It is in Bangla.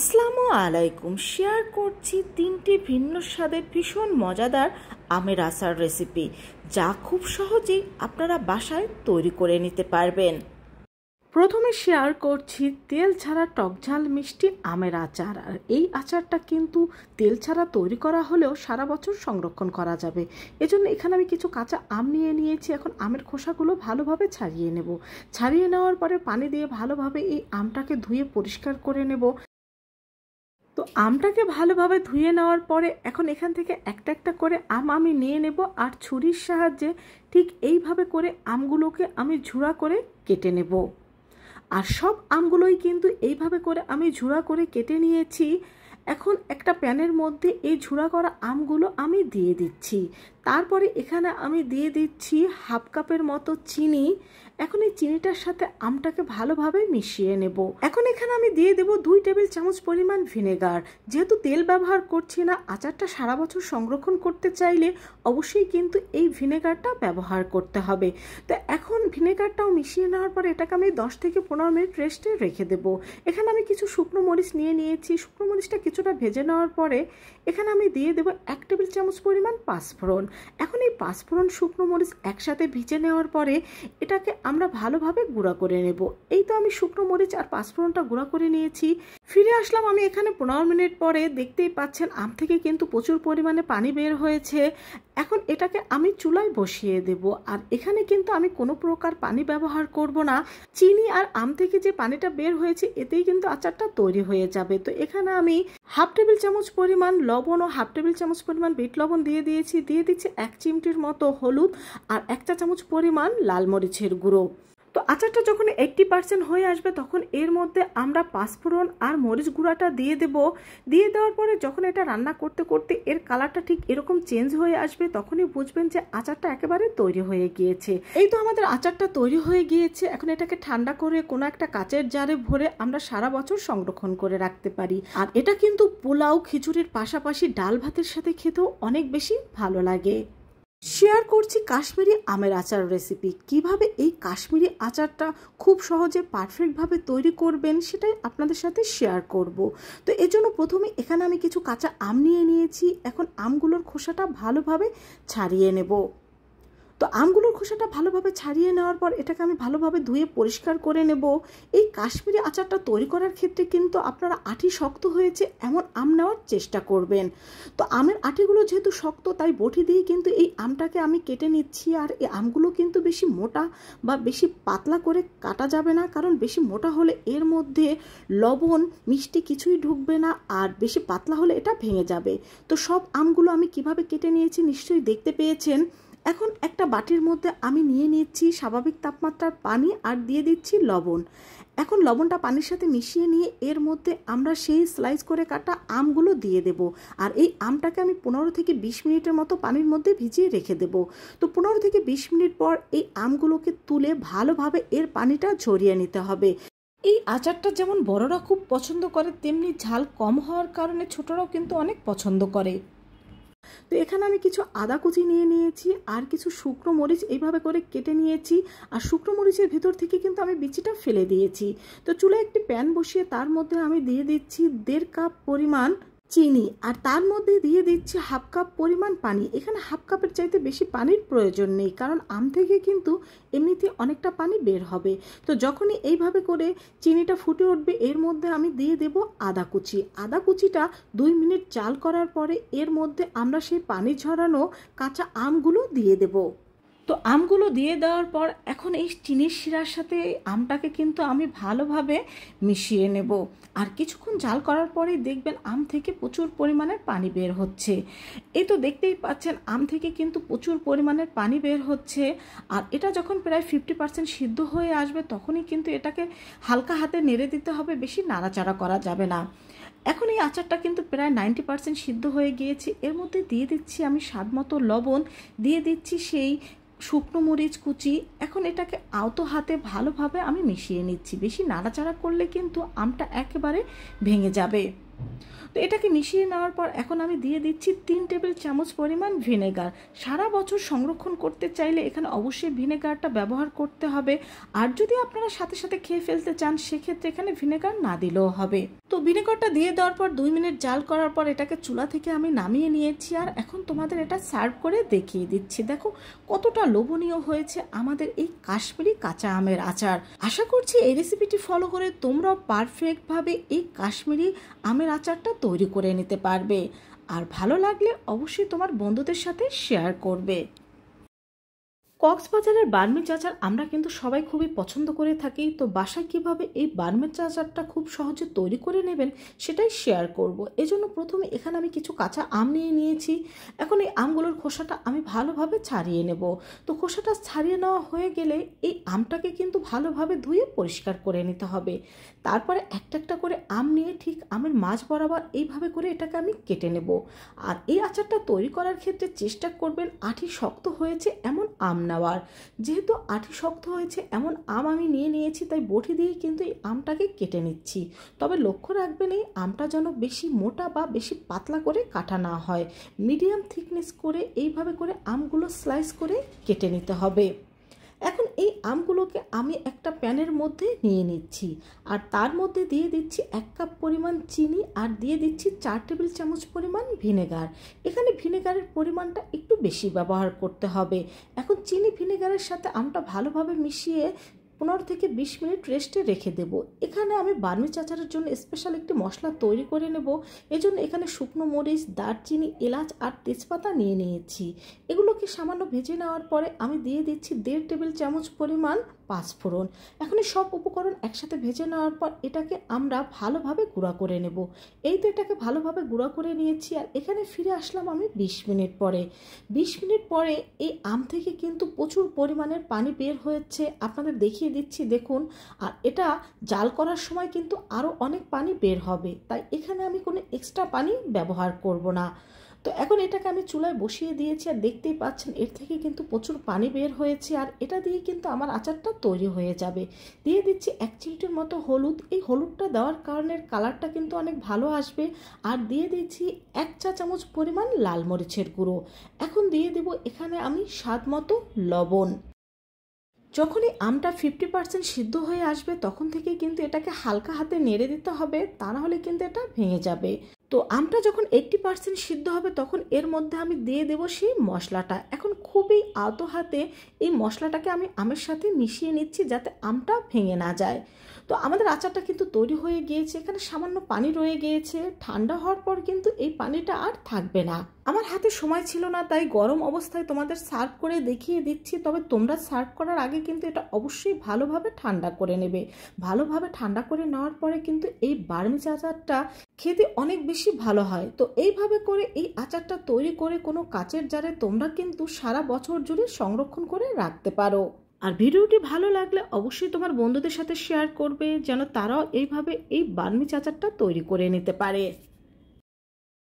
আসসালামু আলাইকুম। শেয়ার করছি 3টি ভিন্ন স্বাদের ভীষণ মজাদার আমের আচার রেসিপি, যা খুব সহজেই আপনারা বাসায় তৈরি করে নিতে পারবেন। প্রথমে শেয়ার করছি তেল ছাড়া টকঝাল মিষ্টি আমের আচার। আর এই আচারটা কিন্তু তেল ছাড়া তৈরি করা হলেও সারা বছর সংরক্ষণ করা যাবে। এজন্য এখানে আমি কিছু কাঁচা আম নিয়েছি। এখন আমের খোসাগুলো ভালোভাবে ছাড়িয়ে নেব। ছাড়িয়ে নেওয়ার পরে পানি দিয়ে ভালোভাবে এই আমটাকে ধুয়ে পরিষ্কার করে নেব। তো আমটাকে ভালোভাবে ধুয়ে নেওয়ার পরে এখন এখান থেকে একটা একটা করে আম আমি নিয়ে নেব, আর ছুরির সাহায্যে ঠিক এইভাবে করে আমগুলোকে আমি ঝুড়া করে কেটে নেব। আর সব আমগুলোই কিন্তু এইভাবে করে আমি ঝুড়া করে কেটে নিয়েছি। এখন একটা প্যানের মধ্যে এই ঝুড়া করা আমগুলো আমি দিয়ে দিচ্ছি। তারপরে এখানে আমি দিয়ে দিচ্ছি হাফ কাপের মতো চিনি। এখন এই চিনিটার সাথে আমটাকে ভালোভাবে মিশিয়ে নেব। এখন এখানে আমি দিয়ে দেব 2 টেবিল চামচ পরিমাণ ভিনেগার। যেহেতু তেল ব্যবহার করছি না, আচারটা সারা বছর সংরক্ষণ করতে চাইলে অবশ্যই কিন্তু এই ভিনেগারটা ব্যবহার করতে হবে। তো এখন ভিনেগারটাও মিশিয়ে নেওয়ার পরে এটাকে আমি 10 থেকে 15 মিনিট রেস্টে রেখে দেব। এখানে আমি কিছু শুকনো মরিচ নিয়েছি। শুকনো মরিচটা কিছুটা ভেজে নেওয়ার পরে এখানে আমি দিয়ে দেব 1 টেবিল চামচ পরিমাণ পাঁচফোড়ন। এখন এই পাঁচফোড়ন শুকনো মরিচ একসাথে ভিজে নেওয়ার পরে এটাকে আমরা ভালোভাবে গুঁড়া করে নেব। এই তো আমি শুকনো মরিচ আর পাঁচফোড়নটা গুঁড়া করে নিয়েছি। ফিরে আসলাম আমি এখানে 15 মিনিট পরে। দেখতেই পাচ্ছেন আম থেকে কিন্তু প্রচুর পরিমাণে পানি বের হয়েছে। এখন এটাকে আমি চুলায় বসিয়ে দেব। আর এখানে কিন্তু আমি কোনো প্রকার পানি ব্যবহার করব না। চিনি আর আম থেকে যে পানিটা বের হয়েছে এতেই কিন্তু আচারটা তৈরি হয়ে যাবে। তো এখানে আমি হাফ টেবিল চামচ পরিমাণ লবণ ও হাফ টেবিল চামচ পরিমাণ বিট লবণ দিয়ে দিচ্ছি 1 চিমটির মতো হলুদ আর 1 চা চামচ পরিমাণ লাল মরিচের গুঁড়ো। তো আচারটা যখন 80% হয়ে আসবে তখন এর মধ্যে আমরা পাঁচফোড়ন আর মরিচ গুঁড়াটা দিয়ে দেব। দিয়ে দেওয়ার পরে যখন এটা রান্না করতে করতে এর কালারটা ঠিক এরকম চেঞ্জ হয়ে আসবে, তখনই বুঝবেন যে আচারটা একেবারে তৈরি হয়ে গিয়েছে। এই তো আমাদের আচারটা তৈরি হয়ে গিয়েছে। এখন এটাকে ঠান্ডা করে কোনো একটা কাচের জারে ভরে আমরা সারা বছর সংরক্ষণ করে রাখতে পারি। আর এটা কিন্তু পোলাও খিচুড়ির পাশাপাশি ডাল ভাতের সাথে খেতেও অনেক বেশি ভালো লাগে। শেয়ার করছি কাশ্মীরি আমের আচার রেসিপি। কিভাবে এই কাশ্মীরি আচারটা খুব সহজে পারফেক্টভাবে তৈরি করবেন সেটাই আপনাদের সাথে শেয়ার করব। তো এর জন্য প্রথমে এখানে আমি কিছু কাঁচা আম নিয়েছি। এখন আমগুলোর খোসাটা ভালোভাবে ছাড়িয়ে নেব। তো আমগুলোর খোসাটা ভালোভাবে ছাড়িয়ে নেওয়ার পর এটাকে আমি ভালোভাবে ধুয়ে পরিষ্কার করে নেব। এই কাশ্মীরি আচারটা তৈরি করার ক্ষেত্রে কিন্তু আপনারা আঁটি শক্ত হয়েছে এমন আম নেওয়ার চেষ্টা করবেন। তো আমের আঁটিগুলো যেহেতু শক্ত, তাই বটি দিয়ে কিন্তু এই আমটাকে আমি কেটে নিচ্ছি। আর এই আমগুলো কিন্তু বেশি মোটা বা বেশি পাতলা করে কাটা যাবে না, কারণ বেশি মোটা হলে এর মধ্যে লবণ মিষ্টি কিছুই ঢুকবে না, আর বেশি পাতলা হলে এটা ভেঙে যাবে। তো সব আমগুলো আমি কিভাবে কেটে নিয়েছি নিশ্চয়ই দেখতে পেয়েছেন। এখন একটা বাটির মধ্যে আমি নিয়ে নিচ্ছি স্বাভাবিক তাপমাত্রার পানি আর দিয়ে দিচ্ছি লবণ। এখন লবণটা পানির সাথে মিশিয়ে নিয়ে এর মধ্যে আমরা সেই স্লাইস করে কাটা আমগুলো দিয়ে দেব। আর এই আমটাকে আমি 15 থেকে 20 মিনিটের মতো পানির মধ্যে ভিজিয়ে রেখে দেব। তো 15 থেকে 20 মিনিট পর এই আমগুলোকে তুলে ভালোভাবে এর পানিটা ঝরিয়ে নিতে হবে। এই আচারটা যেমন বড়রা খুব পছন্দ করে, তেমনি ঝাল কম হওয়ার কারণে ছোটরাও কিন্তু অনেক পছন্দ করে। তো এখানে আমি কিছু আদা কুচি নিয়েছি আর কিছু শুকনো মরিচ এইভাবে করে কেটে নিয়েছি। আর শুকনো মরিচের ভিতর থেকে কিন্তু আমি বিচিটা ফেলে দিয়েছি। তো চুলায় একটি প্যান বসিয়ে তার মধ্যে আমি দিয়ে দিচ্ছি 1.5 কাপ পরিমাণ চিনি, আর তার মধ্যে দিয়ে দিচ্ছি হাফ কাপ পরিমাণ পানি। এখানে হাফ কাপের চাইতে বেশি পানির প্রয়োজন নেই, কারণ আম থেকে কিন্তু এমনিতে অনেকটা পানি বের হবে। তো যখনই এইভাবে করে চিনিটা ফুটে উঠবে এর মধ্যে আমি দিয়ে দেব আদা কুচি। আদা কুচিটা 2 মিনিট জাল করার পরে এর মধ্যে আমরা সেই পানি ঝরানো কাঁচা আমগুলো দিয়ে দেব। তো আমগুলো দিয়ে দেওয়ার পর এখন এই চিনির শিরার সাথে আমটাকে কিন্তু আমি ভালোভাবে মিশিয়ে নেব। আর কিছুক্ষণ জাল করার পরেই দেখবেন আম থেকে প্রচুর পরিমাণের পানি বের হচ্ছে। এই তো দেখতেই পাচ্ছেন আম থেকে কিন্তু প্রচুর পরিমাণের পানি বের হচ্ছে। আর এটা যখন প্রায় 50% সিদ্ধ হয়ে আসবে তখনই কিন্তু এটাকে হালকা হাতে নেড়ে দিতে হবে, বেশি নাড়াচাড়া করা যাবে না। এখন এই আচারটা কিন্তু প্রায় 90% সিদ্ধ হয়ে গিয়েছে। এর মধ্যে দিয়ে দিচ্ছি আমি স্বাদ মতো লবণ, দিয়ে দিচ্ছি সেই শুকনো মরিচ কুচি। এখন এটাকে আলতো হাতে ভালোভাবে আমি মিশিয়ে নিচ্ছি। বেশি নাড়াচাড়া করলে কিন্তু আমটা একেবারে ভেঙে যাবে। তো এটাকে মিশিয়ে নেওয়ার পর এখন আমি দিয়ে দিচ্ছি 3 টেবিল চামচ পরিমাণ ভিনেগার। সারা বছর সংরক্ষণ করতে চাইলে এখানে অবশ্যই ভিনেগারটা ব্যবহার করতে হবে। আর যদি আপনারা সাথে সাথে খেয়ে ফেলতে চান সেক্ষেত্রে এখানে ভিনেগার না দিলেও হবে। তো ভিনেগারটা দিয়ে দেওয়ার পর 2 মিনিট জাল করার পর এটাকে চুলা থেকে আমি নামিয়ে নিয়েছি। আর এখন তোমাদের এটা সার্ভ করে দেখিয়ে দিচ্ছি। দেখো কতটা লোভনীয় হয়েছে আমাদের এই কাশ্মীরি কাঁচা আমের আচার। আশা করছি এই রেসিপিটি ফলো করে তোমরাও পারফেক্টভাবে এই কাশ্মীরি আমের আচারটা তৈরি করে নিতে পারবে। আর ভালো লাগলে অবশ্যই তোমার বন্ধুদের সাথে শেয়ার করবে। কক্সবাজারের বার্মিজ আচার আমরা কিন্তু সবাই খুবই পছন্দ করে থাকি। তো বাসায় কিভাবে এই বার্মিজ আচারটা খুব সহজে তৈরি করে নেবেন সেটাই শেয়ার করব। এজন্য প্রথমে এখানে আমি কিছু কাঁচা আম নিয়ে নিয়েছি। এখন এই আমগুলোর খোসাটা আমি ভালোভাবে ছাড়িয়ে নেব। তো খোসাটা ছাড়িয়ে নেওয়া হয়ে গেলে এই আমটাকে কিন্তু ভালোভাবে ধুয়ে পরিষ্কার করে নিতে হবে। তারপরে একটা একটা করে আম নিয়ে ঠিক আমের মাঝ বরাবর এইভাবে করে এটাকে আমি কেটে নেব। আর এই আচারটা তৈরি করার ক্ষেত্রে চেষ্টা করবেন আঁটি শক্ত হয়েছে এমন আম নেওয়ার। যেহেতু আঁটি শক্ত হয়েছে এমন আম আমি নিয়ে নিয়েছি তাই বটি দিয়ে কিন্তু এই আমটাকে কেটে নিচ্ছি। তবে লক্ষ্য রাখবেন এই আমটা যেন বেশি মোটা বা বেশি পাতলা করে কাটা না হয়। মিডিয়াম থিকনেস করে এইভাবে করে আমগুলো স্লাইস করে কেটে নিতে হবে। এখন এই আমগুলোকে আমি একটা প্যানের মধ্যে নিয়ে নিচ্ছি। আর তার মধ্যে দিয়ে দিচ্ছি 1 কাপ পরিমাণ চিনি আর দিয়ে দিচ্ছি 4 টেবিল চামচ পরিমাণ ভিনেগার। এখানে ভিনেগারের পরিমাণটা একটু বেশি ব্যবহার করতে হবে। এখন চিনি ভিনেগারের সাথে আমটা ভালোভাবে মিশিয়ে 15 থেকে 20 মিনিট রেস্টে রেখে দেব। এখানে আমি বার্মিজ আচারের জন্য স্পেশাল একটি মশলা তৈরি করে নেব। এজন্য এখানে শুকনো মরিচ, দারচিনি, এলাচ আর তেজপাতা নিয়ে নিয়েছি। এগুলোকে সামান্য ভেজে নেওয়ার পরে আমি দিয়ে দিচ্ছি 1.5 টেবিল চামচ পরিমাণ পাঁচফোড়ন। এখন সব উপকরণ একসাথে ভেজে নেওয়ার পর এটাকে আমরা ভালোভাবে গুঁড়া করে নেব। এই তো এটাকে ভালোভাবে গুঁড়া করে নিয়েছি। আর এখানে ফিরে আসলাম আমি 20 মিনিট পরে। 20 মিনিট পরে এই আম থেকে কিন্তু প্রচুর পরিমাণের পানি বের হয়েছে, আপনাদের দেখিয়ে দিচ্ছি দেখুন। আর এটা জাল করার সময় কিন্তু আরও অনেক পানি বের হবে, তাই এখানে আমি কোনো এক্সট্রা পানি ব্যবহার করব না। তো এখন এটাকে আমি চুলায় বসিয়ে দিয়েছি আর দেখতেই পাচ্ছেন এর থেকে কিন্তু প্রচুর পানি বের হয়েছে। আর এটা দিয়ে কিন্তু আমার আচারটা তৈরি হয়ে যাবে। দিয়ে দিচ্ছি 1 চিমটির মতো হলুদ। এই হলুদটা দেওয়ার কারণে কালারটা কিন্তু অনেক ভালো আসবে। আর দিয়ে দিচ্ছি 1 চা চামচ পরিমাণ লাল মরিচের গুঁড়ো। এখন দিয়ে দেব এখানে আমি স্বাদ মতো লবণ। যখনই আমটা 50% সিদ্ধ হয়ে আসবে তখন থেকে কিন্তু এটাকে হালকা হাতে নেড়ে দিতে হবে, তা না হলে কিন্তু এটা ভেঙে যাবে। তো আমটা যখন 80% সিদ্ধ হবে তখন এর মধ্যে আমি দিয়ে দেব সেই মশলাটা। এখন খুবই আলতো হাতে এই মশলাটাকে আমি আমের সাথে মিশিয়ে নিচ্ছি যাতে আমটা ভেঙে না যায়। তো আমাদের আচারটা কিন্তু তৈরি হয়ে গিয়েছে। এখানে সামান্য পানি রয়ে গিয়েছে। ঠান্ডা হওয়ার পর কিন্তু এই পানিটা আর থাকবে না। আমার হাতে সময় ছিল না তাই গরম অবস্থায় তোমাদের সার্ভ করে দেখিয়ে দিচ্ছি। তবে তোমরা সার্ভ করার আগে কিন্তু এটা অবশ্যই ভালোভাবে ঠান্ডা করে নেবে। ভালোভাবে ঠান্ডা করে নেওয়ার পরে কিন্তু এই বার্মিজ আচারটা খেতে অনেক বেশি ভালো হয়। তো এইভাবে করে এই আচারটা তৈরি করে কোনো কাচের জারে তোমরা কিন্তু সারা বছর জুড়ে সংরক্ষণ করে রাখতে পারো। আর ভিডিওটি ভালো লাগলে অবশ্যই তোমার বন্ধুদের সাথে শেয়ার করবে যেন তারাও এইভাবে এই বার্মিজ আচারটা তৈরি করে নিতে পারে।